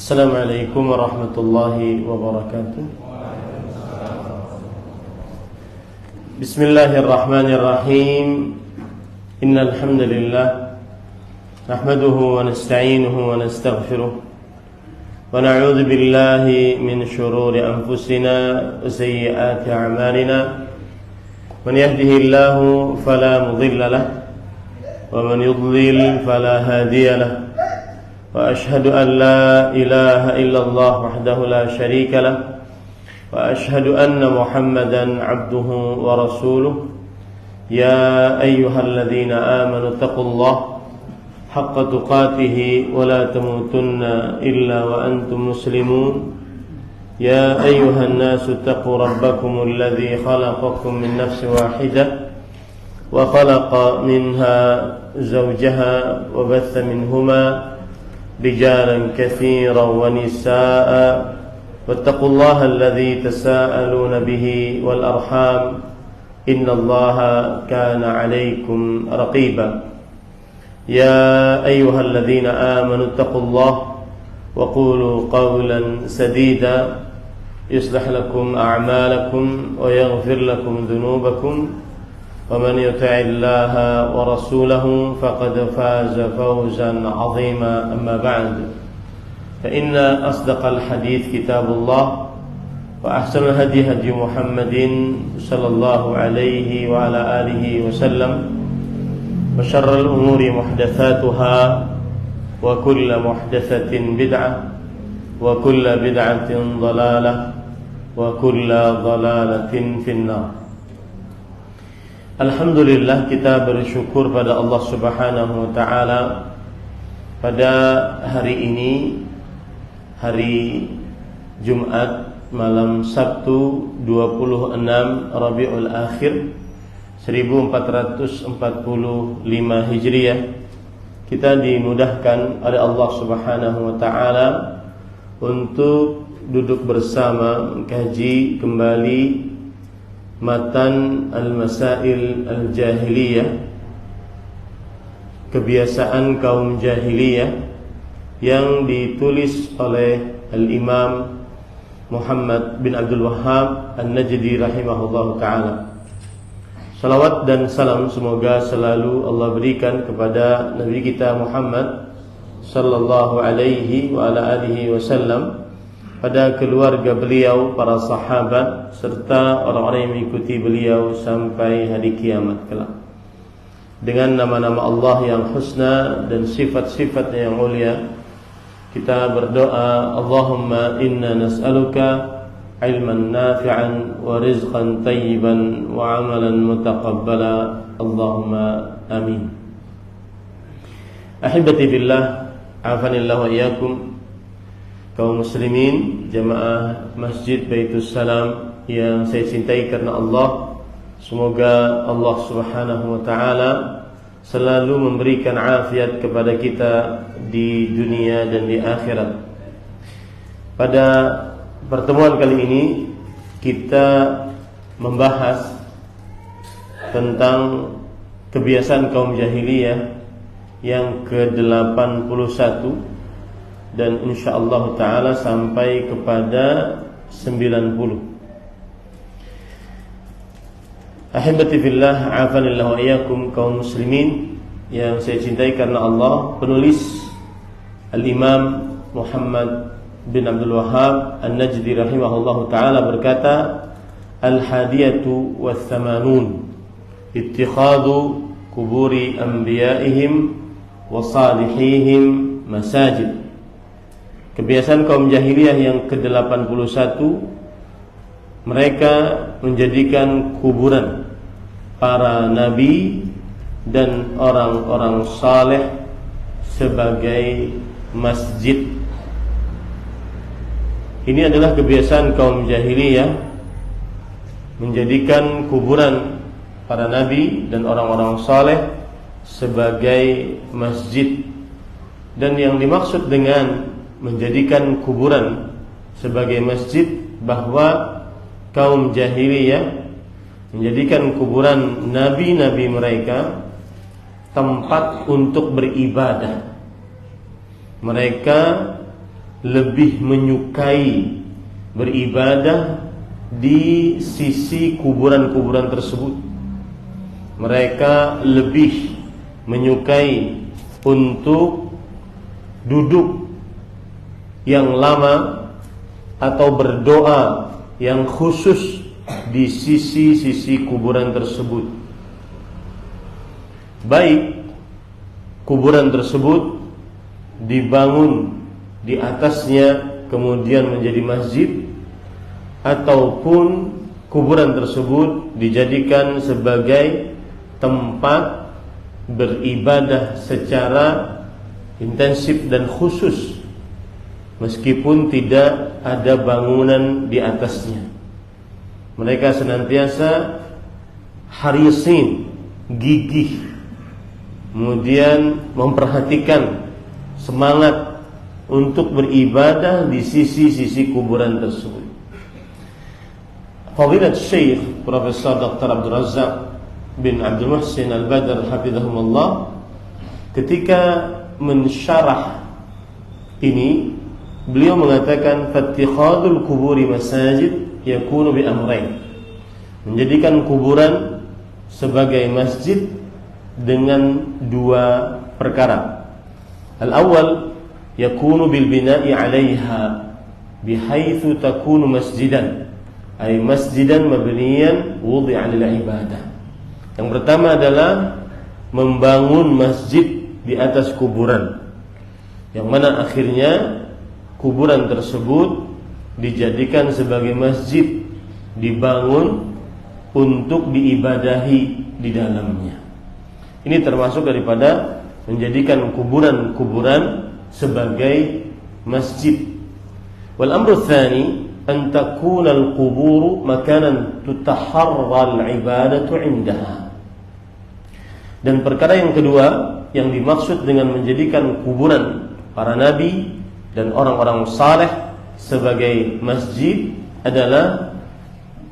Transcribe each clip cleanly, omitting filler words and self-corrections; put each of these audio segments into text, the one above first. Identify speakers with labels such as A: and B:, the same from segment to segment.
A: Assalamualaikum warahmatullahi wabarakatuh. Bismillahirrahmanirrahim. Innal hamdalillah nahmaduhu wa nasta'inuhu wa nastaghfiruh wa na'udzu billahi min shururi anfusina wa sayyiati a'malina. Man yahdihillahu fala mudilla lahu wa man yudlil fala hadiya lahu. وأشهد أن لا إله إلا الله وحده لا شريك له وأشهد أن محمدا عبده ورسوله يا أيها الذين آمنوا اتقوا الله حق تقاته ولا تموتن إلا وأنتم مسلمون يا أيها الناس اتقوا ربكم الذي خلقكم من نفس واحدة وخلق منها زوجها وبث منهما رجالا كثيرا ونساء واتقوا الله الذي تساءلون به والأرحام إن الله كان عليكم رقيبا يا أيها الذين آمنوا اتقوا الله وقولوا قولا سديدا يصلح لكم أعمالكم ويغفر لكم ذنوبكم ومن يطع الله ورسوله فقد فاز فوزا عظيما أما بعد فإن أصدق الحديث كتاب الله وأحسن الهدي هدي محمد صلى الله عليه وعلى آله وسلم وشر الأمور محدثاتها وكل محدثة بدعة وكل بدعة ضلالة وكل ضلالة في النار. Alhamdulillah, kita bersyukur pada Allah Subhanahu wa ta'ala pada hari ini, hari Jumat malam Sabtu 26 Rabiul Akhir 1445 Hijriah. Kita dimudahkan oleh Allah Subhanahu wa ta'ala untuk duduk bersama mengkaji kembali matan al-masail al-jahiliyah, kebiasaan kaum jahiliyah, yang ditulis oleh al-Imam Muhammad bin Abdul Wahhab An-Najdi rahimahullahu ta'ala. Salawat dan salam semoga selalu Allah berikan kepada Nabi kita Muhammad sallallahu alaihi wa ala alihi wasallam, pada keluarga beliau, para sahabat, serta orang-orang yang mengikuti beliau sampai hari kiamat kelak. Dengan nama-nama Allah yang husna dan sifat-sifat yang mulia, kita berdoa, Allahumma inna nas'aluka ilman nafi'an wa rizqan tayyiban wa amalan mutaqabbala. Allahumma amin. Ahibati billah, afanillahu wa iyyakum, kaum muslimin, jamaah Masjid Baitus Salam yang saya cintai karena Allah. Semoga Allah Subhanahu wa ta'ala selalu memberikan afiat kepada kita di dunia dan di akhirat. Pada pertemuan kali ini kita membahas tentang kebiasaan kaum jahiliyah yang ke-81, dan insyaallah ta'ala sampai kepada 90. Ahibati fillah, afanillahu wa iyyakum, kaum muslimin yang saya cintai karena Allah. Penulis al-Imam Muhammad bin Abdul Wahhab An-Najdi rahimahullahu ta'ala berkata, al-hadiyatu wath-thamanun ittikhadhu kuburi anbiya'ihim wa salihihim masajid. Kebiasaan kaum jahiliyah yang ke-81, mereka menjadikan kuburan para nabi dan orang-orang saleh sebagai masjid. Ini adalah kebiasaan kaum jahiliyah, menjadikan kuburan para nabi dan orang-orang saleh sebagai masjid. Dan yang dimaksud dengan menjadikan kuburan sebagai masjid, bahwa kaum jahiliyah menjadikan kuburan nabi-nabi mereka tempat untuk beribadah. Mereka lebih menyukai beribadah di sisi kuburan-kuburan tersebut. Mereka lebih menyukai untuk duduk yang lama atau berdoa yang khusus di sisi-sisi kuburan tersebut. Baik kuburan tersebut dibangun di atasnya kemudian menjadi masjid, ataupun kuburan tersebut dijadikan sebagai tempat beribadah secara intensif dan khusus, meskipun tidak ada bangunan di atasnya. Mereka senantiasa harisin, gigih, kemudian memperhatikan, semangat untuk beribadah di sisi-sisi kuburan tersebut. Fadilat Syekh Profesor Dr. Abdul Razak bin Abdul Muhsin Al-Badr hafizahumullah ketika mensyarah ini, beliau mengatakan fattikhadul kuburi masajid yakunu bi amrayn. Menjadikan kuburan sebagai masjid dengan dua perkara. Al-awwal yakunu bil bina'i 'alaiha bihaitsu takunu masjidan, ay masjidan mabniyan wudi'a lil ibadah. Yang pertama adalah membangun masjid di atas kuburan, yang mana akhirnya kuburan tersebut dijadikan sebagai masjid, dibangun untuk diibadahi di dalamnya. Ini termasuk daripada menjadikan kuburan-kuburan sebagai masjid. Wal amru tsani an takuna al-qubur makanan tutaharra al-ibadatu 'indaha. Dan perkara yang kedua yang dimaksud dengan menjadikan kuburan para nabi dan orang-orang saleh sebagai masjid adalah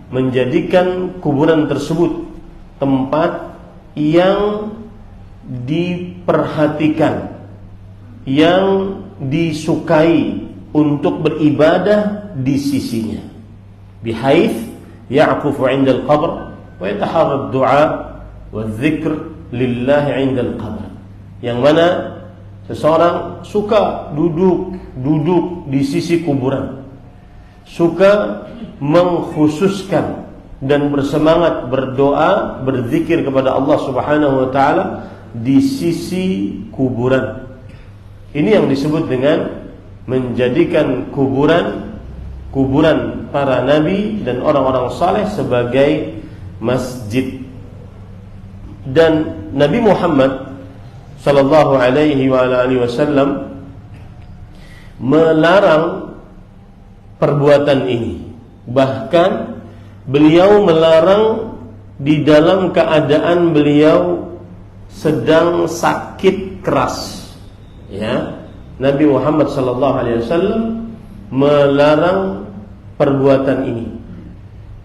A: menjadikan kuburan tersebut tempat yang diperhatikan, yang disukai untuk beribadah di sisinya. Bihaits ya'qufu 'inda al-qabr wa yataharra ad-du'a wa dzikr lillahi 'inda al-qabr. Yang mana seseorang suka duduk di sisi kuburan, suka mengkhususkan dan bersemangat berdoa, berzikir kepada Allah Subhanahu wa taala di sisi kuburan. Ini yang disebut dengan menjadikan kuburan para nabi dan orang-orang saleh sebagai masjid. Dan Nabi Muhammad sallallahu alaihi wa alihi wasallam melarang perbuatan ini. Bahkan beliau melarang di dalam keadaan beliau sedang sakit keras. Ya, Nabi Muhammad sallallahu alaihi wasallam melarang perbuatan ini.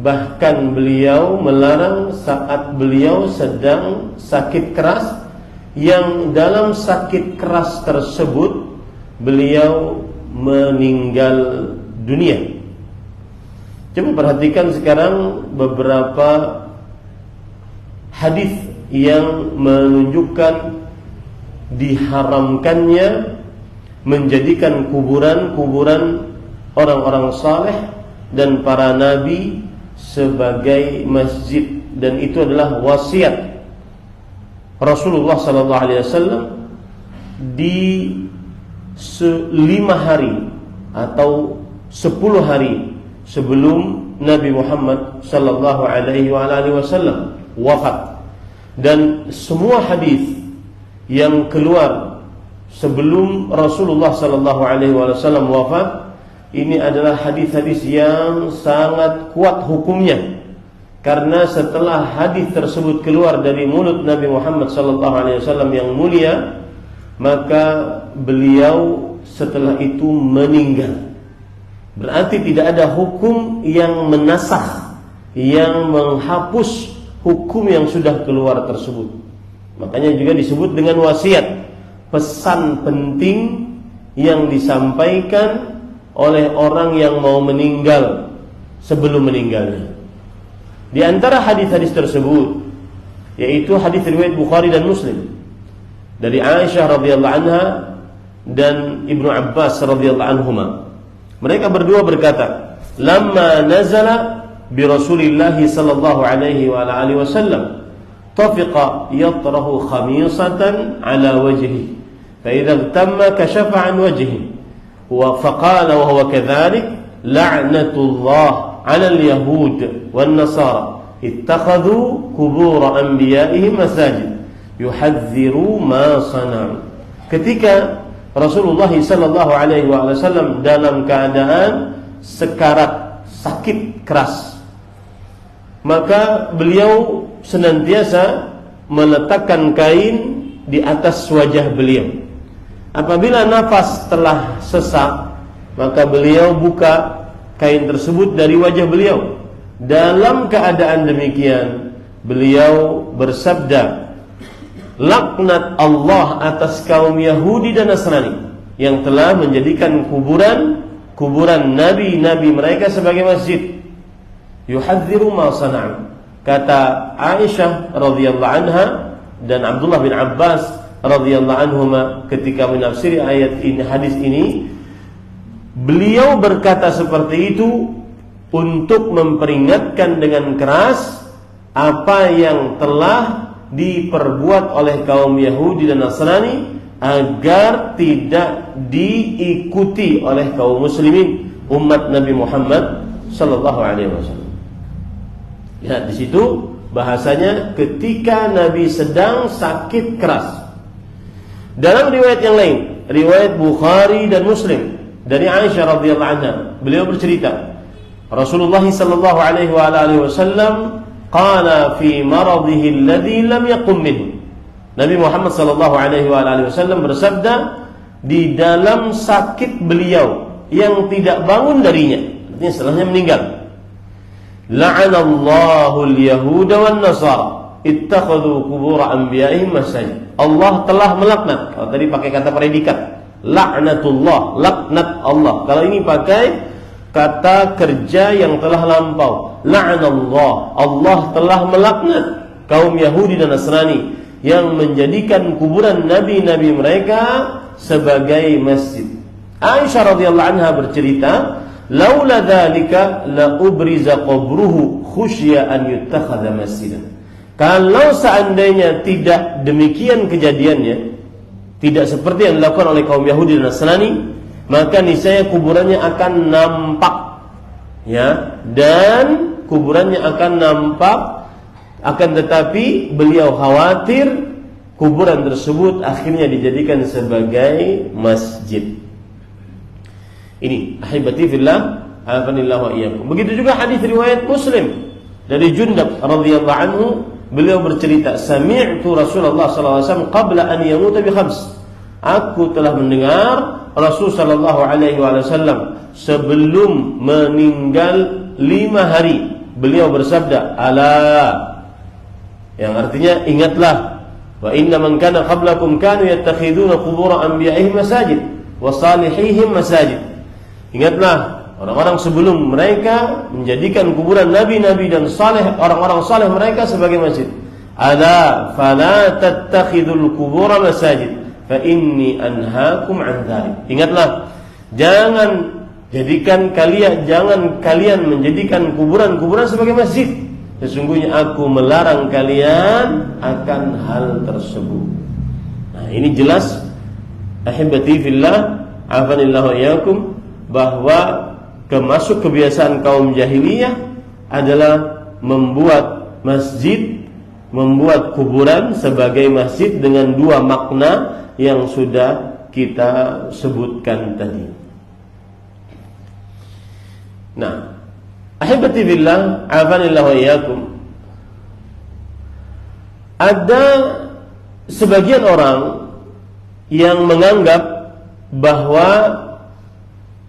A: Bahkan beliau melarang saat beliau sedang sakit keras, yang dalam sakit keras tersebut beliau meninggal dunia. Coba perhatikan sekarang beberapa hadis yang menunjukkan diharamkannya menjadikan kuburan-kuburan orang-orang saleh dan para nabi sebagai masjid, dan itu adalah wasiat Rasulullah sallallahu alaihi wasallam di 5 hari atau 10 hari sebelum Nabi Muhammad sallallahu alaihi wasallam wafat. Dan semua hadis yang keluar sebelum Rasulullah sallallahu alaihi wasallam wafat, ini adalah hadis-hadis yang sangat kuat hukumnya, karena setelah hadis tersebut keluar dari mulut Nabi Muhammad sallallahu alaihi wasallam yang mulia, maka beliau setelah itu meninggal. Berarti tidak ada hukum yang menasakh, yang menghapus hukum yang sudah keluar tersebut. Makanya juga disebut dengan wasiat, pesan penting yang disampaikan oleh orang yang mau meninggal sebelum meninggalnya. Di antara hadis-hadis tersebut yaitu hadis riwayat Bukhari dan Muslim dari Aisyah radhiyallahu anha dan Ibnu Abbas radhiyallahu anhuma. Mereka berdua berkata, "Lamma nazala bi Rasulillah sallallahu alaihi wa alihi wasallam, tafiqa yatrahu khamisatan ala wajhihi, fa idza tamma kashafa an wajhihi, wa faqala wa huwa kadhalik, la'natullah 'ala al-yahud wan nasara ittakhadhu qubur anbiya'ihim masajid yuhadziru ma sana'u." Ketika Rasulullah sallallahu alaihi wasallam dalam keadaan sekarat, sakit keras, maka beliau senantiasa meletakkan kain di atas wajah beliau. Apabila nafas telah sesak, maka beliau buka kain tersebut dari wajah beliau. Dalam keadaan demikian, beliau bersabda, "Laknat Allah atas kaum Yahudi dan Nasrani yang telah menjadikan kuburan nabi-nabi mereka sebagai masjid. Yuhadziru ma sana'u." Kata Aisyah radhiyallahu anha dan Abdullah bin Abbas radhiyallahu anhuma ketika menafsiri ayat ini, hadis ini, beliau berkata seperti itu untuk memperingatkan dengan keras apa yang telah diperbuat oleh kaum Yahudi dan Nasrani agar tidak diikuti oleh kaum muslimin umat Nabi Muhammad sallallahu alaihi wasallam. Ya, di situ bahasanya ketika Nabi sedang sakit keras. Dalam riwayat yang lain, riwayat Bukhari dan Muslim dari Aisyah radhiyallahu anha, beliau bercerita, Rasulullah sallallahu alaihi wasallam qala fi maradhihi alladhi lam yaqum minhu. Nabi Muhammad sallallahu alaihi wasallam bersabda di dalam sakit beliau yang tidak bangun darinya, artinya setelahnya meninggal. La'anallahu al-yahuda wan nasara ittakhadhu qubur anbiya'ihim masajid. Allah telah melaknat. Kalau tadi pakai kata predikat, laknatullah, laknat Allah. Kalau ini pakai kata kerja yang telah lampau, la'anallah, Allah telah melaknat kaum Yahudi dan Nasrani yang menjadikan kuburan nabi-nabi mereka sebagai masjid. Aisyah radhiyallahu anha bercerita, laula dzalika la ubriza qabruhu khusyya an yuttakhadha masjidan. Kalau seandainya tidak demikian kejadiannya, tidak seperti yang dilakukan oleh kaum Yahudi dan Nasrani, maka niscaya kuburannya akan nampak, ya, dan kuburannya akan nampak. Akan tetapi beliau khawatir kuburan tersebut akhirnya dijadikan sebagai masjid. Ini ahibati fillah, afanillahu wa iyyakum. Begitu juga hadis riwayat Muslim dari Jundab radhiyallahu anhu, beliau bercerita, sami'tu Rasulullah sallallahu alaihi wasallam qabla an yamuta bi khams. Aku telah mendengar Rasul sallallahu alaihi wasallam sebelum meninggal 5 hari, beliau bersabda, ala, yang artinya ingatlah, wa inna man kana qablakum kanu yattakhiduna qubur anbiya'ihim masajid wa salihihim masajid. Ingatlah, orang-orang sebelum mereka menjadikan kuburan nabi-nabi dan saleh, orang-orang saleh mereka sebagai masjid. Ala fala tattakhidul qubur masajid fa inni anhaakum an dzalik. Ingatlah, jangan kalian menjadikan kuburan-kuburan sebagai masjid. Sesungguhnya aku melarang kalian akan hal tersebut. Nah, ini jelas ahibati fillah, afanillahu iyyakum, bahwa kemasuk kebiasaan kaum jahiliyah adalah membuat masjid, membuat kuburan sebagai masjid dengan 2 makna yang sudah kita sebutkan tadi. Nah, ahibati billah, afanillahu wa iyyakum, ada sebagian orang yang menganggap bahwa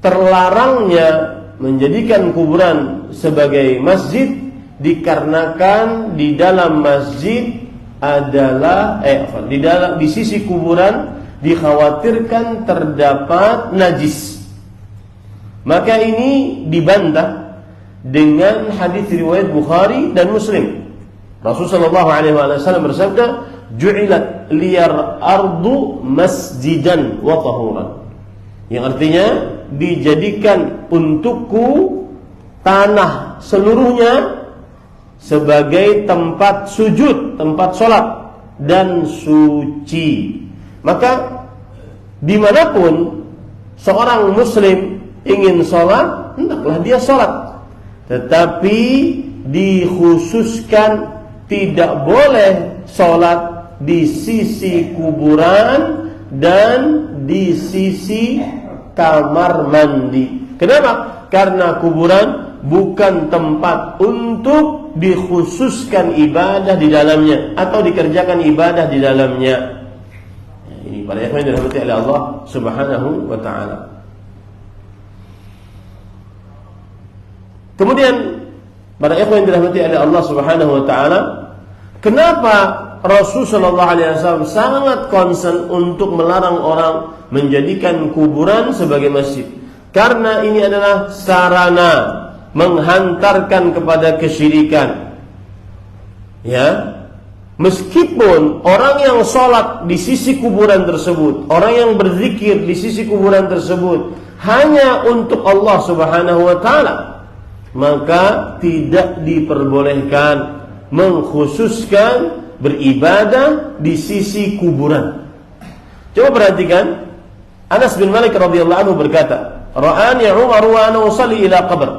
A: terlarangnya menjadikan kuburan sebagai masjid dikarenakan di dalam masjid adalah di sisi kuburan dikhawatirkan terdapat najis. Maka ini dibantah dengan hadis riwayat Bukhari dan Muslim. Rasulullah SAW bersabda, "Ju'ilat liyar ardu masjidan wa tahuran." Yang artinya dijadikan untukku tanah seluruhnya sebagai tempat sujud, tempat sholat dan suci. Maka dimanapun seorang muslim ingin sholat, hendaklah dia sholat. Tetapi dikhususkan tidak boleh sholat di sisi kuburan dan di sisi kamar mandi. Kenapa? Karena kuburan bukan tempat untuk dikhususkan ibadah di dalamnya atau dikerjakan ibadah di dalamnya. Ini para ikhwan yang dirahmati oleh Allah Subhanahu wa taala. Kemudian para ikhwan yang dirahmati oleh Allah Subhanahu wa taala, kenapa Rasulullah SAW sangat concern untuk melarang orang menjadikan kuburan sebagai masjid? Karena ini adalah sarana menghantarkan kepada kesyirikan. Ya, meskipun orang yang sholat di sisi kuburan tersebut, orang yang berzikir di sisi kuburan tersebut hanya untuk Allah Subhanahu wa taala, maka tidak diperbolehkan mengkhususkan beribadah di sisi kuburan. Coba perhatikan, Anas bin Malik radhiyallahu anhu berkata, "Ra'ani Umar wa ana usalli ila qabr."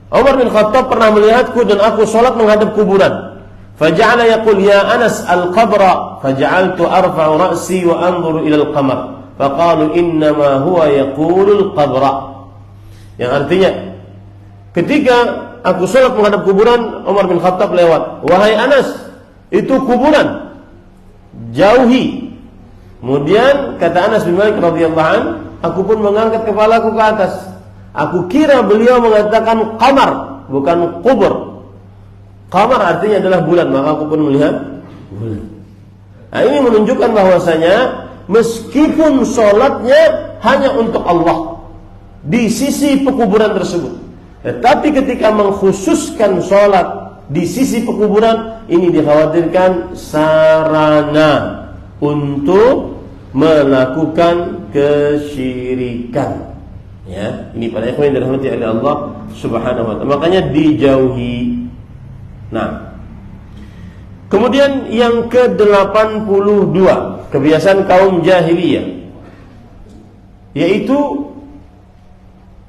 A: Umar bin Khattab pernah melihatku dan aku salat menghadap kuburan. Faja'ala yaqul ya Anas al-qabra, faja'altu arfa'u ra'si wa anzuru ila al-qamar. Faqalu inna ma huwa yaqulu al-qabra. Yang artinya, ketika aku salat menghadap kuburan, Umar bin Khattab lewat. "Wahai Anas, itu kuburan, jauhi." Kemudian kata Anas bin Malik radhiyallahu anhu, aku pun mengangkat kepalaku ke atas. Aku kira beliau mengatakan qamar, bukan kubur. Qamar artinya adalah bulan, maka aku pun melihat bulan. Nah, ini menunjukkan bahwasanya meskipun sholatnya hanya untuk Allah di sisi pekuburan tersebut, tetapi ketika mengkhususkan sholat di sisi pekuburan, ini dikhawatirkan sarana untuk melakukan kesyirikan. Ya, ini para ikhwan yang dirahmati oleh Allah Subhanahu wa taala. Makanya dijauhi. Nah, kemudian yang ke-82, kebiasaan kaum jahiliyah, yaitu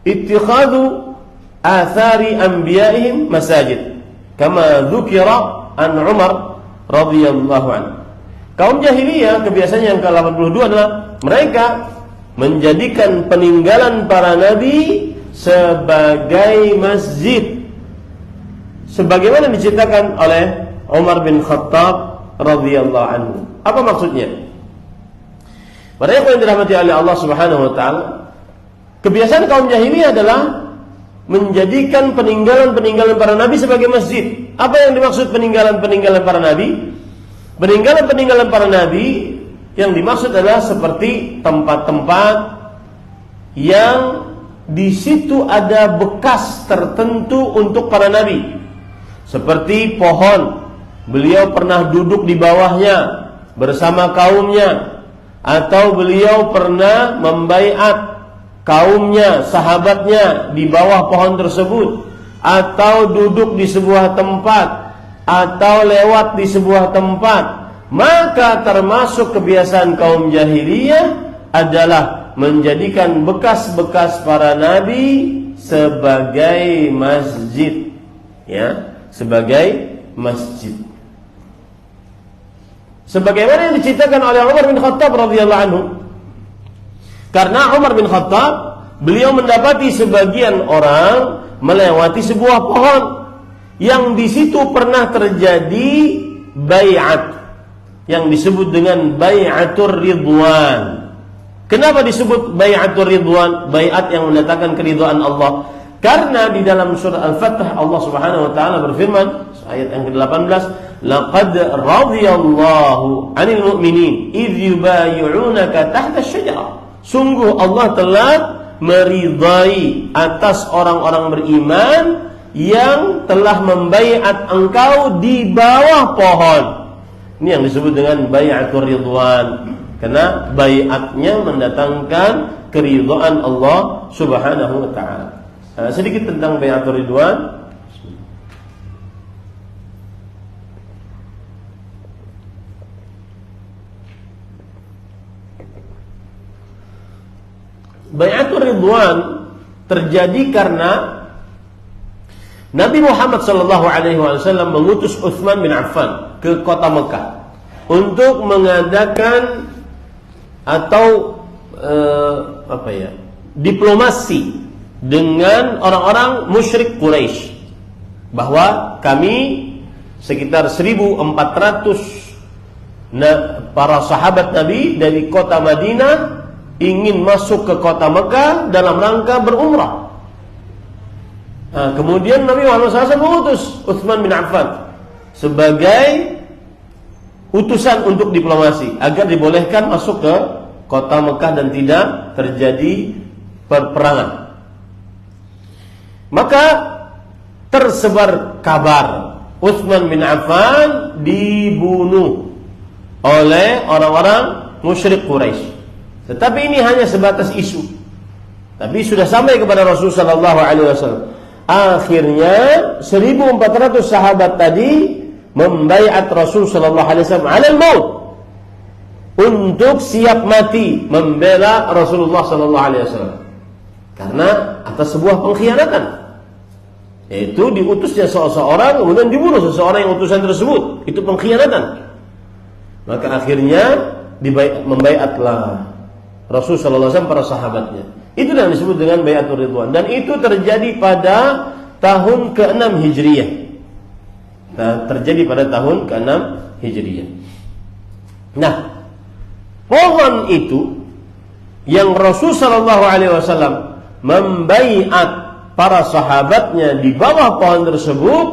A: ittikhadhu athari anbiya'ihim masajid, kama dzukira an Umar radhiyallahu anhu. Kaum jahiliyah kebiasaan yang ke-82 adalah mereka menjadikan peninggalan para nabi sebagai masjid, sebagaimana diceritakan oleh Umar bin Khattab radhiyallahu anhu. Apa maksudnya? Para ikhwan yang dirahmati oleh Allah Subhanahu wa taala, kebiasaan kaum jahiliyah adalah menjadikan peninggalan-peninggalan para nabi sebagai masjid. Apa yang dimaksud peninggalan-peninggalan para nabi? Peninggalan-peninggalan para nabi yang dimaksud adalah seperti tempat-tempat yang di situ ada bekas tertentu untuk para nabi. Seperti pohon, beliau pernah duduk di bawahnya bersama kaumnya, atau beliau pernah membaiat kaumnya, sahabatnya di bawah pohon tersebut, atau duduk di sebuah tempat, atau lewat di sebuah tempat. Maka termasuk kebiasaan kaum jahiliyah adalah menjadikan bekas-bekas para nabi sebagai masjid, ya, sebagai masjid. Sebagaimana yang diceritakan oleh Umar bin Khattab radhiyallahu anhu. Karena Umar bin Khattab, beliau mendapati sebagian orang melewati sebuah pohon yang di situ pernah terjadi bai'at, yang disebut dengan bai'atur ridwan. Kenapa disebut bai'atur ridwan? Bai'at yang mendatangkan keridhaan Allah. Karena di dalam surah Al-Fath Allah Subhanahu wa taala berfirman, ayat yang ke-18, "Laqad radhiyallahu 'anil mu'minin idh yubayyi'unaka tahta asy-syajarah." Sungguh Allah telah meridai atas orang-orang beriman yang telah membaiat engkau di bawah pohon. Ini yang disebut dengan bai'atur ridwan, karena baiatnya mendatangkan keridhaan Allah Subhanahu wa taala. Sedikit tentang bai'atur ridwan. Bai'atur ridwan terjadi karena Nabi Muhammad SAW mengutus Utsman bin Affan ke kota Mekah untuk mengadakan atau diplomasi dengan orang-orang musyrik Quraisy, bahwa kami sekitar 1.400 para sahabat Nabi dari kota Madinah ingin masuk ke kota Mekah dalam rangka berumrah. Kemudian Nabi Muhammad SAW mengutus Utsman bin Affan sebagai utusan untuk diplomasi agar dibolehkan masuk ke kota Mekah dan tidak terjadi perperangan. Maka tersebar kabar Utsman bin Affan dibunuh oleh orang-orang musyrik Quraisy. Tetapi ini hanya sebatas isu. Tapi sudah sampai kepada Rasulullah SAW. Akhirnya 1.400 sahabat tadi membaiat Rasul sallallahu alaihi wasallam 'alal maut, untuk siap mati membela Rasulullah sallallahu alaihi wasallam. Karena atas sebuah pengkhianatan, yaitu diutusnya seseorang kemudian dibunuh seseorang yang utusan tersebut, itu pengkhianatan. Maka akhirnya membaiatlah Rasul sallallahu alaihi wasallam para sahabatnya. Itu yang disebut dengan bai'atur ridwan, dan itu terjadi pada tahun ke-6 Hijriah. Terjadi pada tahun ke-6 Hijriah. Nah, pohon itu yang Rasul sallallahu alaihi wasallam membaiat para sahabatnya di bawah pohon tersebut,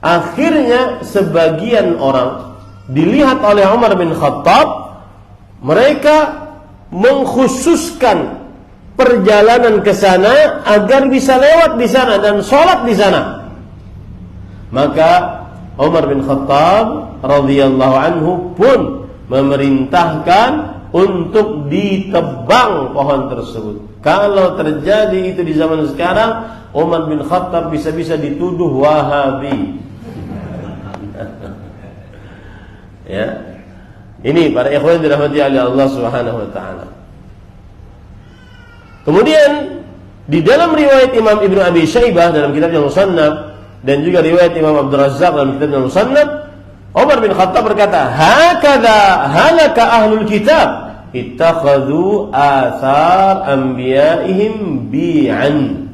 A: akhirnya sebagian orang dilihat oleh Umar bin Khattab, mereka mengkhususkan perjalanan ke sana agar bisa lewat di sana dan sholat di sana. Maka Umar bin Khattab radhiyallahu anhu pun memerintahkan untuk ditebang pohon tersebut. Kalau terjadi itu di zaman sekarang, Umar bin Khattab bisa-bisa dituduh Wahabi. Ya. Ini para ikhwan dirahmati oleh Allah Subhanahu wa taala. Kemudian di dalam riwayat Imam Ibnu Abi Syaibah dalam kitabnya Musannaf, dan juga riwayat Imam Abdul Razzaq dalam kitabnya Musannaf, Umar bin Khattab berkata, "Hakadha halaka ahlul kitab, ittakhadhu athar anbiya'ihim bi'an."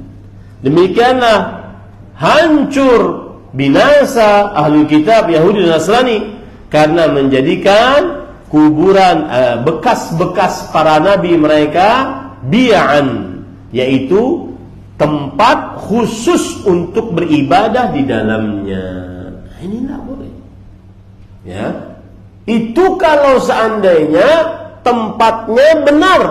A: Demikianlah hancur binasa ahlul kitab Yahudi dan Nasrani karena menjadikan kuburan bekas-bekas para nabi mereka bi'an, yaitu tempat khusus untuk beribadah di dalamnya. Ini tidak boleh. Ya, itu kalau seandainya tempatnya benar,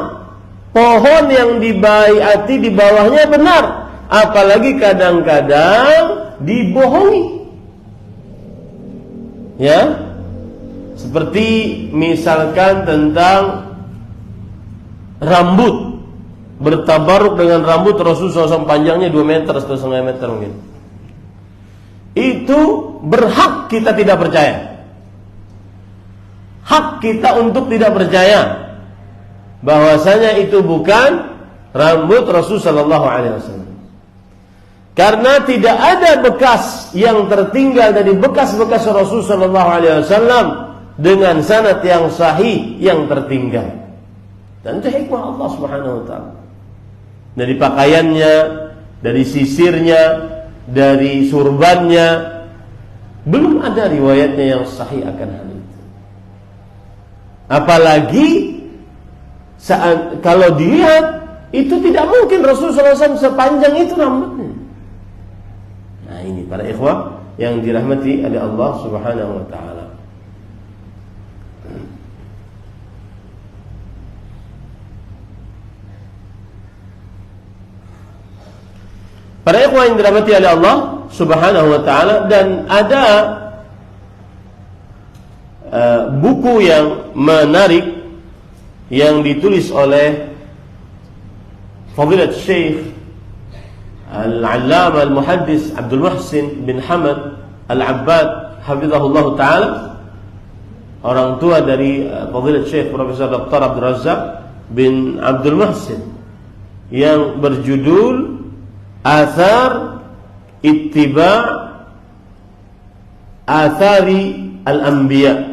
A: pohon yang dibaiati di bawahnya benar, apalagi kadang-kadang dibohongi. Ya, seperti misalkan tentang rambut, bertabaruk dengan rambut Rasulullah SAW panjangnya 2 meter, 1,5 meter mungkin. Itu berhak kita tidak percaya. Hak kita untuk tidak percaya bahwasanya itu bukan rambut Rasulullah SAW. Karena tidak ada bekas yang tertinggal dari bekas-bekas Rasulullah SAW dengan sanad yang sahih yang tertinggal. Dan itu hikmah Allah Subhanahu wa taala. Dari pakaiannya, dari sisirnya, dari surbannya, belum ada riwayatnya yang sahih akan hal itu. Apalagi saat kalau dilihat, itu tidak mungkin Rasulullah SAW sepanjang itu rambutnya. Nah, ini para ikhwah yang dirahmati oleh Allah Subhanahu wa taala. Para ikhwan yang dirahmati oleh Allah Subhanahu wa taala, dan ada buku yang menarik yang ditulis oleh Fadilat Syekh Al-Allamah Al-Muhaddis Abdul Muhsin bin Hamad Al-Abbad hafizahullah ta'ala, orang tua dari Fadilat Syekh Profesor Dr. Abdul Razak bin Abdul Muhsin, yang berjudul Athar Ittiba' Athari Al-Anbiya.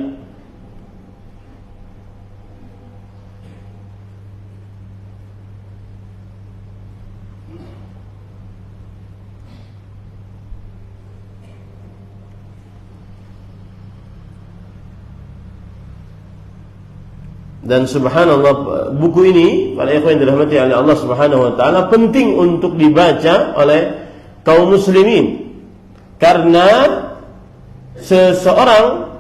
A: Dan subhanallah, buku ini para ikhwan yang dirahmati oleh Allah Subhanahu wa taala penting untuk dibaca oleh kaum muslimin, karena seseorang,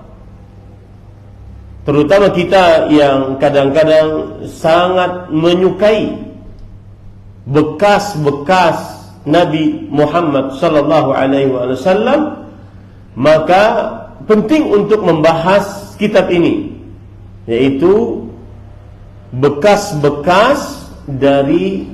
A: terutama kita yang kadang-kadang sangat menyukai bekas-bekas Nabi Muhammad sallallahu alaihi wasallam, maka penting untuk membahas kitab ini, yaitu bekas-bekas dari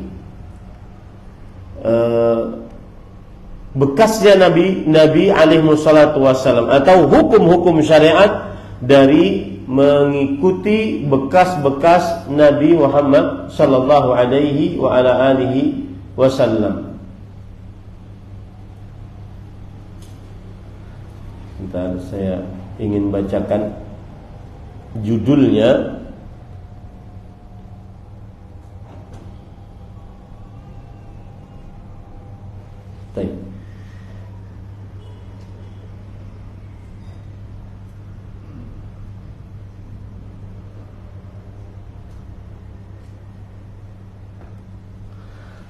A: bekasnya Nabi alaihi wassalatu wassalam, atau hukum-hukum syariat dari mengikuti bekas-bekas Nabi Muhammad sallallahu alaihi wa ala alihi wasallam. Bentar, saya ingin bacakan judulnya. Baik.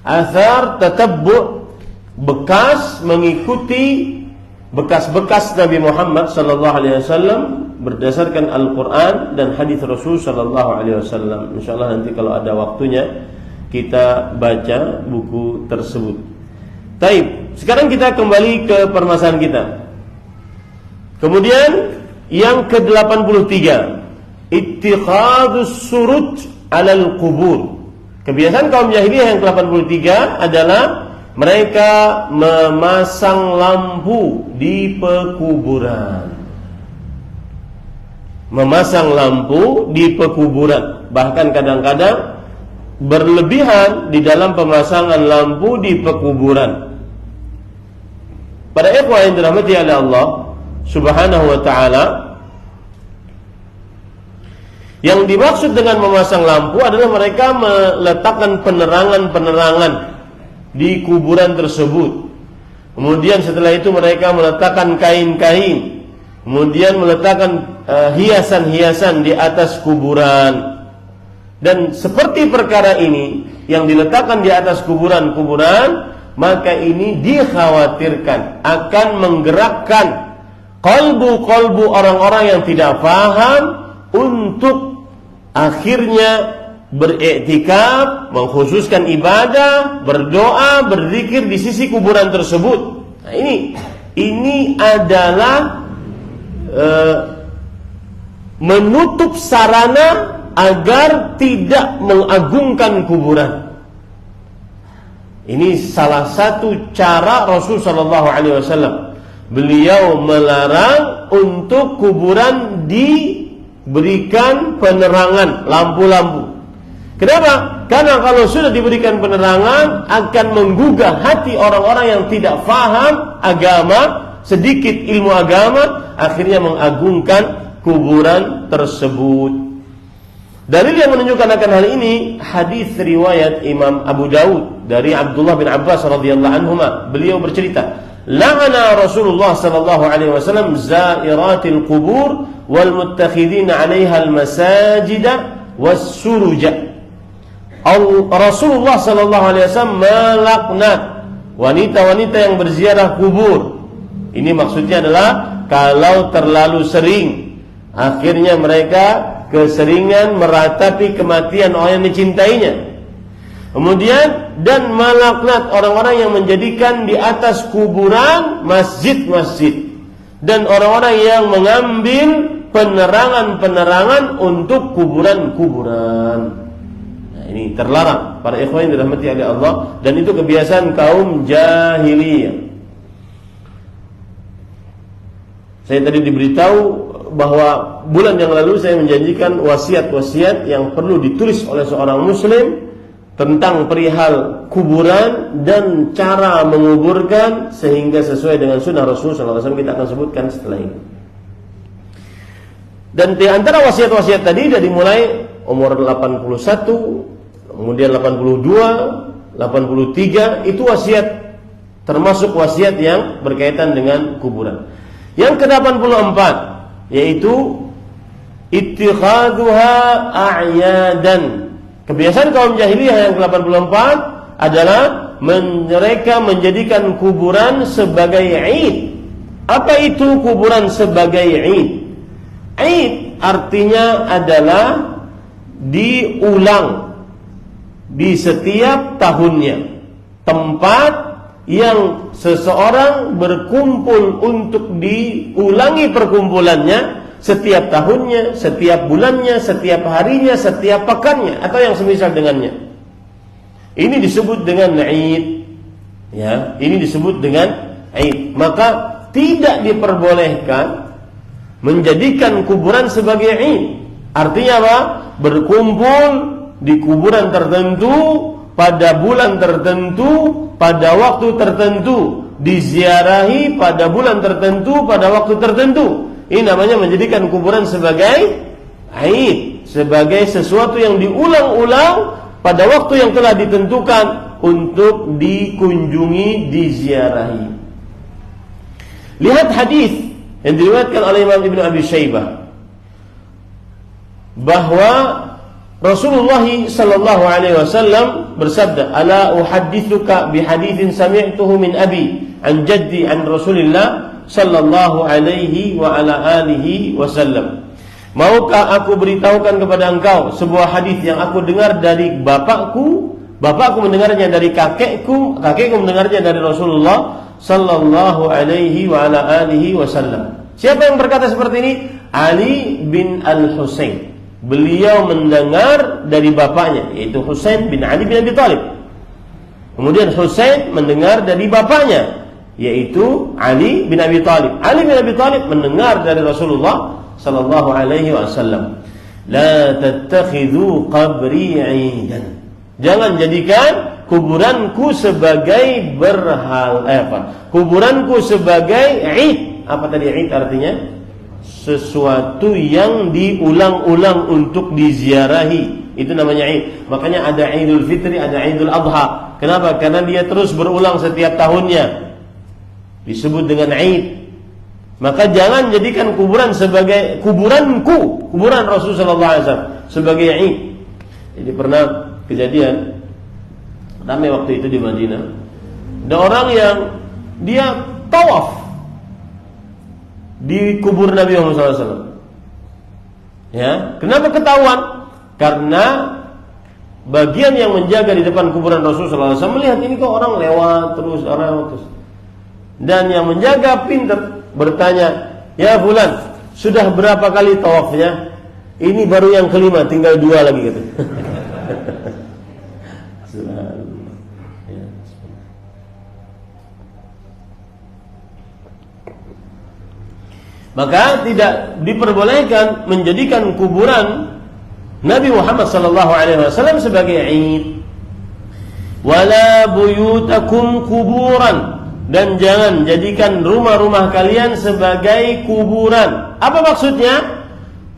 A: Athar tatabbu', bekas mengikuti bekas-bekas Nabi Muhammad sallallahu alaihi wasallam berdasarkan Al-Qur'an dan hadis Rasul sallallahu alaihi wasallam. Insyaallah nanti kalau ada waktunya kita baca buku tersebut. Baik, sekarang kita kembali ke permasalahan kita. Kemudian yang ke-83, ittikhadus surut 'alal qubur. Kebiasaan kaum jahiliyah yang ke-83 adalah mereka memasang lampu di pekuburan. Memasang lampu di pekuburan, bahkan kadang-kadang berlebihan di dalam pemasangan lampu di pekuburan. Pada ikhwan yang dirahmati oleh Allah Subhanahu wa ta'ala, yang dimaksud dengan memasang lampu adalah mereka meletakkan penerangan-penerangan di kuburan tersebut. Kemudian setelah itu mereka meletakkan kain-kain, kemudian meletakkan hiasan-hiasan di atas kuburan. Dan seperti perkara ini yang diletakkan di atas kuburan-kuburan, maka ini dikhawatirkan akan menggerakkan kalbu-kalbu orang-orang yang tidak paham untuk akhirnya beriktikaf, mengkhususkan ibadah, berdoa, berzikir di sisi kuburan tersebut. Nah, ini adalah menutup sarana agar tidak mengagungkan kuburan. Ini salah satu cara Rasul sallallahu alaihi wasallam. Beliau melarang untuk kuburan diberikan penerangan lampu-lampu. Kenapa? Karena kalau sudah diberikan penerangan akan menggugah hati orang-orang yang tidak faham agama, sedikit ilmu agama, akhirnya mengagungkan kuburan tersebut. Dalil yang menunjukkan akan hal ini hadis riwayat Imam Abu Daud dari Abdullah bin Abbas radhiyallahu anhuma. Beliau bercerita, la'ana Rasulullah sallallahu alaihi wasallam zairatil qubur wal muttakhidina 'alaiha al masajida was suruja. Rasulullah sallallahu alaihi wasallam melaknat wanita-wanita yang berziarah kubur. Ini maksudnya adalah kalau terlalu sering, akhirnya mereka keseringan meratapi kematian orang yang dicintainya. Kemudian dan melaknat orang-orang yang menjadikan di atas kuburan masjid-masjid, dan orang-orang yang mengambil penerangan-penerangan untuk kuburan-kuburan. Nah, ini terlarang para ikhwan yang dirahmati oleh Allah, dan itu kebiasaan kaum jahiliyah. Saya tadi diberitahu bahwa bulan yang lalu saya menjanjikan wasiat-wasiat yang perlu ditulis oleh seorang muslim tentang perihal kuburan dan cara menguburkan sehingga sesuai dengan sunnah Rasulullah SAW. Kita akan sebutkan setelah ini. Dan di antara wasiat-wasiat tadi dari mulai umur 81, kemudian 82, 83, itu wasiat, termasuk wasiat yang berkaitan dengan kuburan. Yang ke-84 yaitu ittikhaduha a'yadan. Kebiasaan kaum jahiliyah yang ke-84 adalah mereka menjadikan kuburan sebagai id. Apa itu kuburan sebagai id? Id artinya adalah diulang di setiap tahunnya. Tempat yang seseorang berkumpul untuk diulangi perkumpulannya setiap tahunnya, setiap bulannya, setiap harinya, setiap pekannya, atau yang semisal dengannya. Ini disebut dengan Id. Ya, ini disebut dengan Id. Maka tidak diperbolehkan menjadikan kuburan sebagai Id. Artinya apa? Berkumpul di kuburan tertentu pada bulan tertentu, pada waktu tertentu, diziarahi pada bulan tertentu, pada waktu tertentu. Ini namanya menjadikan kuburan sebagai Id, sebagai sesuatu yang diulang-ulang pada waktu yang telah ditentukan untuk dikunjungi, diziarahi. Lihat hadis yang diriwayatkan oleh Imam Ibnu Abi Syaibah bahwa Rasulullah sallallahu alaihi wasallam bersabda, "Ala uhadditsuka bihaditsin sami'tuhu min abi an jaddi an Rasulillah sallallahu alaihi wa ala alihi wasallam." Maukah aku beritahukan kepada engkau sebuah hadis yang aku dengar dari bapakku, bapakku mendengarnya dari kakekku, kakekku mendengarnya dari Rasulullah sallallahu alaihi wa ala alihi wasallam. Siapa yang berkata seperti ini? Ali bin Al-Husain. Beliau mendengar dari bapaknya, yaitu Husain bin Ali bin Abi Thalib. Kemudian Husain mendengar dari bapaknya, yaitu Ali bin Abi Thalib. Ali bin Abi Thalib mendengar dari Rasulullah sallallahu alaihi wasallam, "La tattakhidhu qabri 'idan." Jangan jadikan kuburanku sebagai kuburanku sebagai 'id. Apa tadi 'id artinya? Sesuatu yang diulang-ulang untuk diziarahi. Itu namanya Id. Makanya ada Idul Fitri, ada Idul Adha. Kenapa? Karena dia terus berulang setiap tahunnya. Disebut dengan Id. Maka jangan jadikan kuburan sebagai kuburanku, kuburan Rasulullah SAW sebagai Id. Jadi pernah kejadian ramai waktu itu di Madinah. Ada orang yang dia tawaf di kubur Nabi Muhammad SAW. Ya, kenapa ketahuan? Karena bagian yang menjaga di depan kuburan Rasulullah SAW melihat ini kok orang lewat terus, dan yang menjaga pintar bertanya, "Ya fulan, sudah berapa kali tawafnya?" "Ini baru yang kelima, tinggal 2 lagi," gitu. Maka tidak diperbolehkan menjadikan kuburan Nabi Muhammad SAW sebagai Id. Wala buyutakum kuburan, dan jangan jadikan rumah-rumah kalian sebagai kuburan. Apa maksudnya?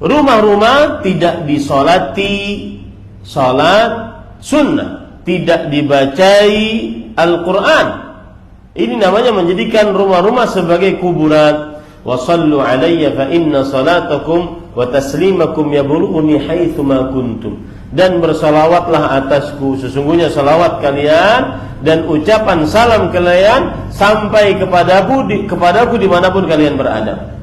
A: Rumah-rumah tidak disolati salat sunnah, tidak dibacai Al-Quran. Ini namanya menjadikan rumah-rumah sebagai kuburan. Wa sallu alayya fa inna salatakum wa taslimakum yablughuni haitsu ma kuntum. Dan bersalawatlah atasku, sesungguhnya salawat kalian dan ucapan salam kalian sampai kepadaku dimanapun kalian berada.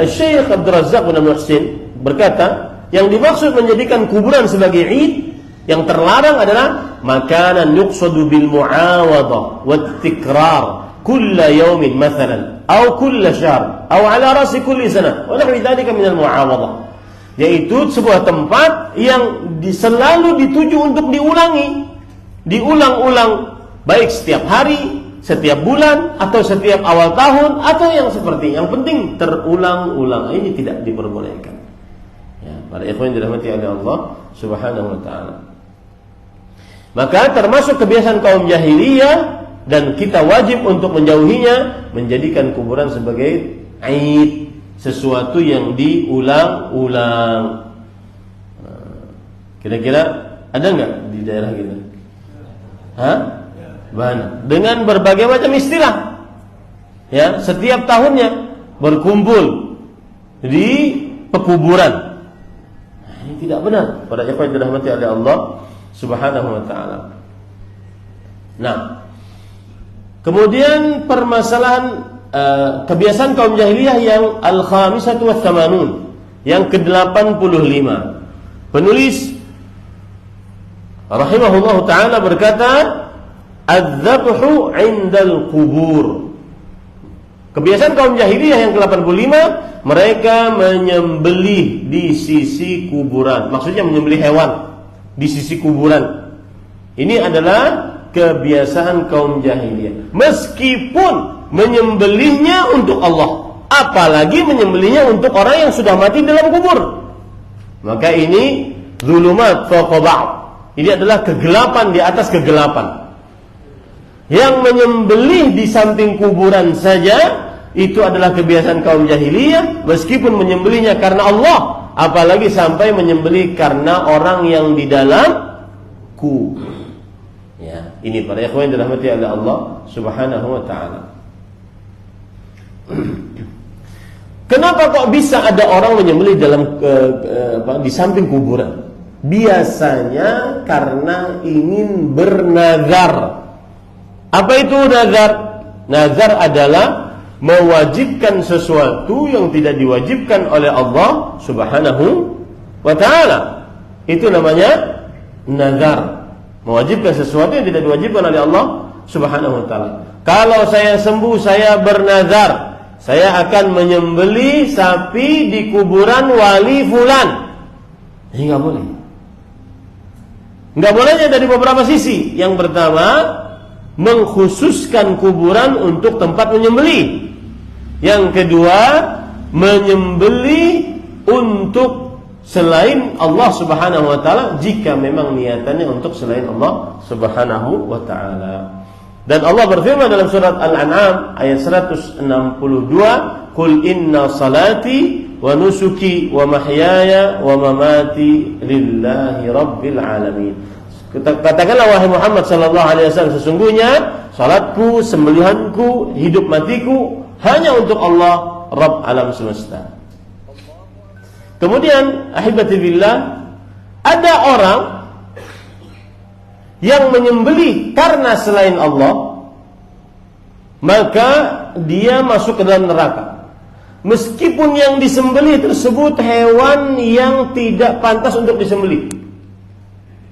A: Syekh Abdul Razzaq bin Muhsin berkata, yang dimaksud menjadikan kuburan sebagai Id Yang terlarang adalah makanan yuqsadu bil muawadah wat tikrar kulla yawmin mathalan atau kulla syahr atau ala rasi kulli sanah wa nahwi dzalika min al muawadah, yaitu sebuah tempat yang selalu dituju untuk diulang-ulang baik setiap hari, setiap bulan, atau setiap awal tahun, atau yang seperti yang penting terulang-ulang. Ini tidak diperbolehkan. Ya, para ikhwan yang dirahmati oleh Allah Subhanahu wa taala. Maka termasuk kebiasaan kaum jahiliyah dan kita wajib untuk menjauhinya, menjadikan kuburan sebagai aid, sesuatu yang diulang-ulang. Kira-kira ada enggak di daerah kita? Banyak. Dengan berbagai macam istilah. Ya, setiap tahunnya berkumpul di pekuburan. Ini tidak benar. Para ikhwan dirahmati oleh Allah Subhanahu wa taala. Nah, kemudian permasalahan kebiasaan kaum jahiliyah yang al-khamisatu wath-thamanun, yang ke-85. Penulis rahimahullahu taala berkata, "Adz-dzabhu 'indal qubur." Kebiasaan kaum jahiliyah yang ke-85, mereka menyembelih di sisi kuburan. Maksudnya menyembelih hewan di sisi kuburan. Ini adalah kebiasaan kaum jahiliyah. Meskipun menyembelihnya untuk Allah, apalagi menyembelihnya untuk orang yang sudah mati dalam kubur. Maka ini zulumat fawqa ba'd. Ini adalah kegelapan di atas kegelapan. Yang menyembelih di samping kuburan saja itu adalah kebiasaan kaum jahiliyah, meskipun menyembelihnya karena Allah, apalagi sampai menyembelih karena orang yang di dalam kubur. Ya, ini para ikhwan yang dirahmati oleh Allah Subhanahu wa taala. Kenapa kok bisa ada orang menyembelih dalam di samping kuburan? Biasanya karena ingin bernazar. Apa itu nazar? Nazar adalah mewajibkan sesuatu yang tidak diwajibkan oleh Allah Subhanahu wa taala. Itu namanya nazar. Mewajibkan sesuatu yang tidak diwajibkan oleh Allah Subhanahu wa taala. Kalau saya sembuh, saya bernazar, saya akan menyembelih sapi di kuburan wali fulan. Ini enggak boleh. Enggak bolehnya dari beberapa sisi. Yang pertama, mengkhususkan kuburan untuk tempat menyembelih. Yang kedua, menyembelih untuk selain Allah Subhanahu wa taala jika memang niatannya untuk selain Allah Subhanahu wa taala. Dan Allah berfirman dalam surat Al-An'am ayat 162, "Qul inna salati wa nusuki wa mahyaya wa mamati lillahi rabbil alamin." Katakanlah wahai Muhammad sallallahu alaihi wasallam, sesungguhnya salatku, sembelihanku, hidup matiku hanya untuk Allah, Rabb alam semesta. Kemudian ahibati billah, ada orang yang menyembelih karena selain Allah, maka dia masuk ke dalam neraka. Meskipun yang disembelih tersebut hewan yang tidak pantas untuk disembelih.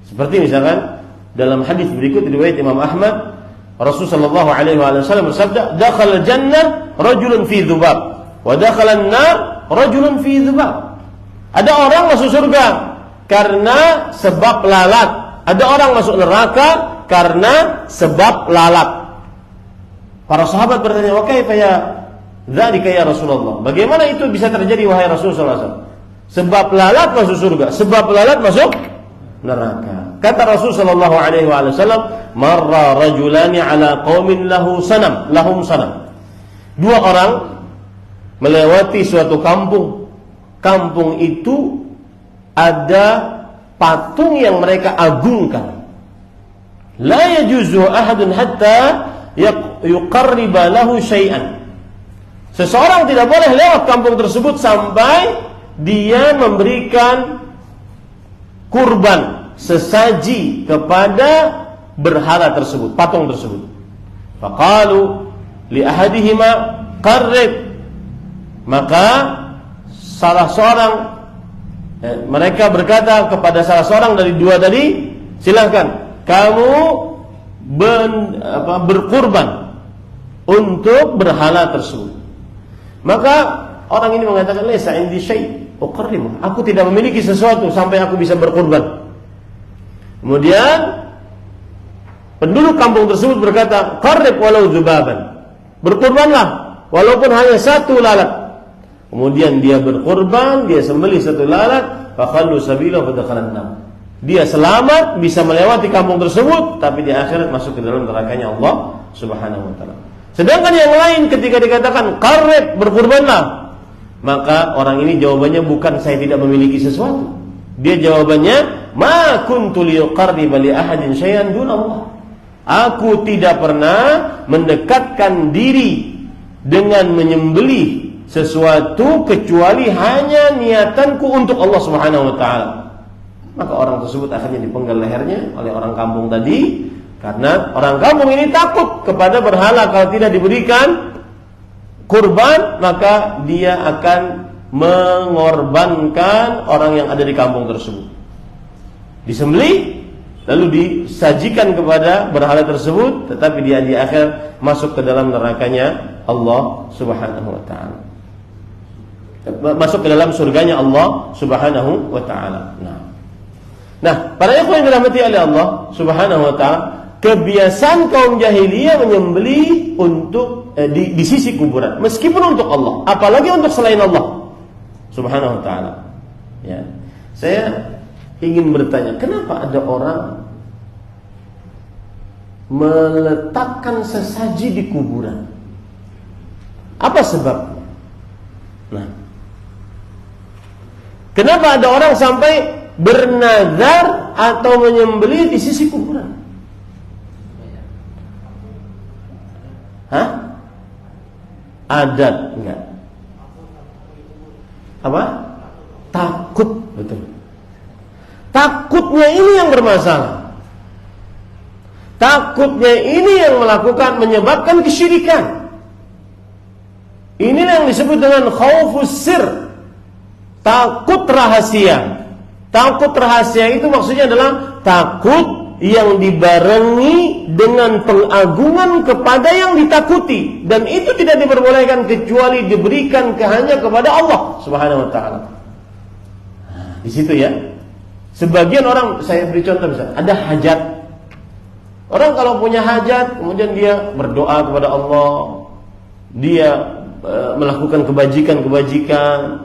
A: Seperti misalkan dalam hadis berikut riwayat Imam Ahmad, Rasulullah sallallahu alaihi wasallam bersabda, "Dakhala jannah rajulun fi dzubab, wa dakhala an-nar rajulun fi dzubab." Ada orang masuk surga karena sebab lalat. Ada orang masuk neraka karena sebab lalat. Para sahabat bertanya, "Wa kaifa ya dzalika ya Rasulullah?" Bagaimana itu bisa terjadi wahai Rasulullah sallallahu alaihi wasallam? Sebab lalat masuk surga, sebab lalat masuk neraka. Kata Rasul sallallahu alaihi wasallam, "Marra rajulani ala qaumin lahum sanam." Dua orang melewati suatu kampung. Kampung itu ada patung yang mereka agungkan. La yajuzu ahadun hatta yuqarriba lahu syai'an. Seseorang tidak boleh lewat kampung tersebut sampai dia memberikan kurban, sesaji kepada berhala tersebut, patung tersebut. Faqalu li ahadihima qarrib. Maka salah seorang mereka berkata kepada salah seorang dari dua tadi, Silahkan kamu berkurban untuk berhala tersebut. Maka orang ini mengatakan, "Laisa indi syai' uqarrimu." Aku tidak memiliki sesuatu sampai aku bisa berkurban. Kemudian penduduk kampung tersebut berkata, "Qarrib walau dzubaban." Berkurbanlah walaupun hanya satu lalat. Kemudian dia berkurban, dia sembelih satu lalat, fa khallu sabila fa dakhalan nar. Dia selamat, bisa melewati kampung tersebut, tapi di akhirat masuk ke dalam nerakanya Allah Subhanahu wa taala. Sedangkan yang lain ketika dikatakan qarrib, berkurbanlah, maka orang ini jawabannya bukan saya tidak memiliki sesuatu. Dia jawabannya, ma kuntu liqarriba li ahadin syai'an dunallah. Aku tidak pernah mendekatkan diri dengan menyembelih sesuatu kecuali hanya niatanku untuk Allah Subhanahu wa taala. Maka orang tersebut akhirnya dipenggal lehernya oleh orang kampung tadi, karena orang kampung ini takut kepada berhala. Kalau tidak diberikan kurban, maka dia akan mengorbankan orang yang ada di kampung tersebut. Disembelih, lalu disajikan kepada berhala tersebut, tetapi dia di akhir masuk ke dalam nerakanya Allah Subhanahu wa taala. Masuk ke dalam surganya Allah Subhanahu wa taala. Nah, para ikhwan yang dirahmati oleh Allah Subhanahu wa taala, kebiasaan kaum jahiliyah menyembelih untuk di sisi kuburan, meskipun untuk Allah, apalagi untuk selain Allah Subhanahu wa taala. Ya. Saya ingin bertanya, kenapa ada orang meletakkan sesaji di kuburan? Apa sebabnya? Nah, kenapa ada orang sampai bernazar atau menyembelih di sisi kuburan? Hah? Adat enggak? Apa? Takut, betul. Takutnya ini yang bermasalah. Takutnya ini yang menyebabkan kesyirikan. Inilah yang disebut dengan khaufus sir, takut rahasia. Takut rahasia itu maksudnya adalah takut yang dibarengi dengan pengagungan kepada yang ditakuti, dan itu tidak diperbolehkan kecuali diberikan hanya kepada Allah Subhanahu wa taala. Di situ ya. Sebagian orang, saya beri contoh misalnya, ada hajat. Orang kalau punya hajat, kemudian dia berdoa kepada Allah, dia melakukan kebajikan-kebajikan.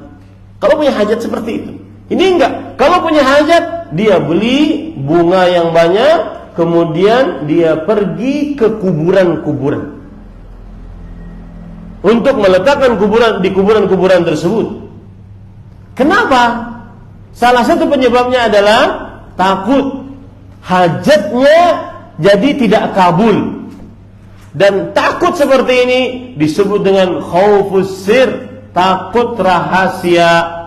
A: Kalau punya hajat seperti itu. Ini enggak. Kalau punya hajat, dia beli bunga yang banyak, kemudian dia pergi ke kuburan-kuburan untuk meletakkan di kuburan-kuburan tersebut. Kenapa? Salah satu penyebabnya adalah takut hajatnya jadi tidak kabul. Dan takut seperti ini disebut dengan khaufus sir, takut rahasia,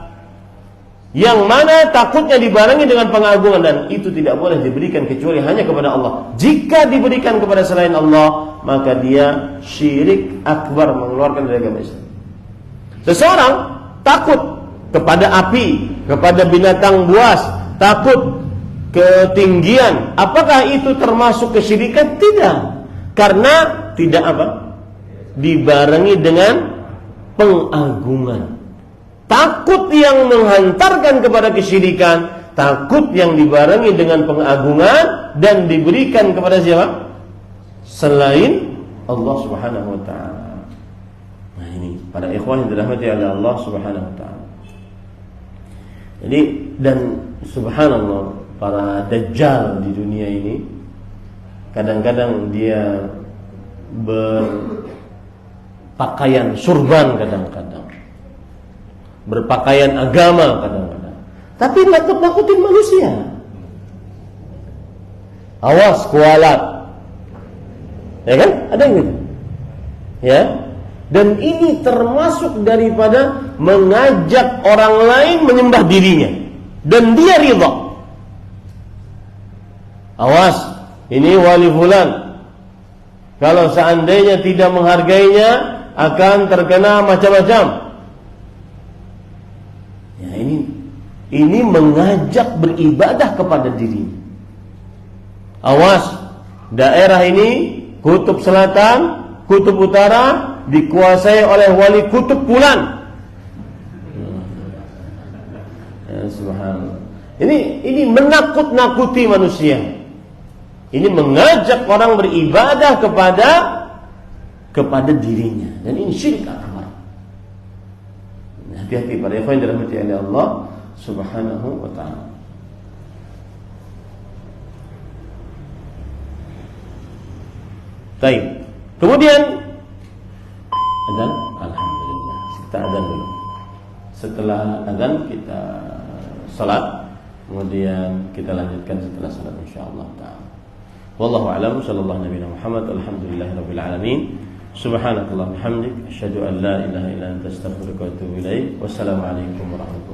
A: yang mana takutnya dibarengi dengan pengagungan, dan itu tidak boleh diberikan kecuali hanya kepada Allah. Jika diberikan kepada selain Allah, maka dia syirik akbar, mengeluarkan dari agama Islam. Seseorang takut kepada api, kepada binatang buas, takut ketinggian, apakah itu termasuk kesyirikan? Tidak, karena tidak dibarengi dengan pengagungan. Takut yang menghantarkan kepada kesyirikan, takut yang dibarengi dengan pengagungan dan diberikan kepada siapa? Selain Allah Subhanahu wa taala. Nah, ini para ikhwan yang dirahmati oleh Allah Subhanahu wa taala. Jadi, dan subhanallah, para dajjal di dunia ini kadang-kadang dia berpakaian surban, kadang-kadang berpakaian agama, kadang-kadang, tapi nakut-nakutin manusia. Awas kualat, ya kan? Ada yang gitu, ya. Dan ini termasuk daripada mengajak orang lain menyembah dirinya, dan dia ridha. Awas, ini wali fulan, kalau seandainya tidak menghargainya akan terkena macam-macam. Ya, ini mengajak beribadah kepada dirinya. Awas, daerah ini kutub selatan, kutub utara dikuasai oleh wali kutub bulan. Ya, subhanallah. Ini menakut-nakuti manusia. Ini mengajak orang beribadah kepada dirinya, dan ini syirik akbar. Hati-hati para ikhwan dirahmati oleh Allah Subhanahu wa taala. Baik. Kemudian adzan, alhamdulillah. Kita adzan dulu. Setelah adzan kita salat, kemudian kita lanjutkan setelah salat insyaallah taala. Wallahu a'lam. Sallallahu nabiyana Muhammad. Alhamdulillahirabbil alamin. Subhanakallah bihamdik asyhadu an la ilaha illa anta astaghfiruka wa atubu ilaik. Wassalamu alaikum warahmatullahi wabarakatuh.